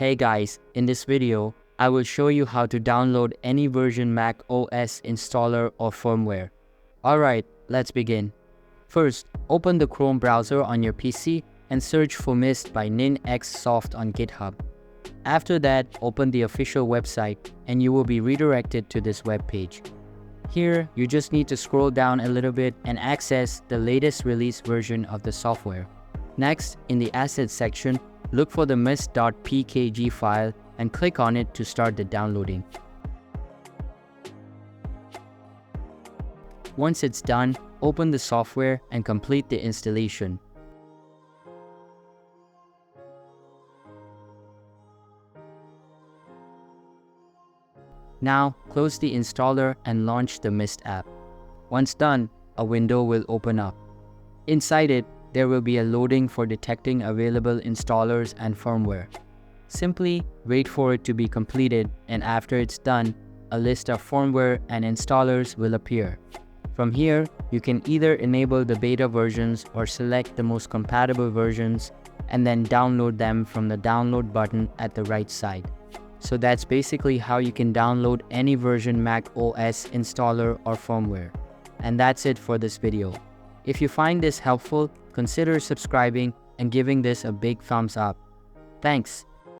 Hey guys, in this video, I will show you how to download any version macOS installer or firmware. Alright, let's begin. First, open the Chrome browser on your PC and search for Mist by ninxsoft on GitHub. After that, open the official website and you will be redirected to this web page. Here, you just need to scroll down a little bit and access the latest release version of the software. Next, in the Assets section, look for the mist.pkg file and click on it to start the downloading. Once it's done, open the software and complete the installation. Now, close the installer and launch the Mist app. Once done, a window will open up. Inside it, there will be a loading for detecting available installers and firmware. Simply wait for it to be completed, and after it's done, a list of firmware and installers will appear. From here, you can either enable the beta versions or select the most compatible versions and then download them from the download button at the right side. So that's basically how you can download any version macOS installer or firmware. And that's it for this video. If you find this helpful, consider subscribing and giving this a big thumbs up. Thanks.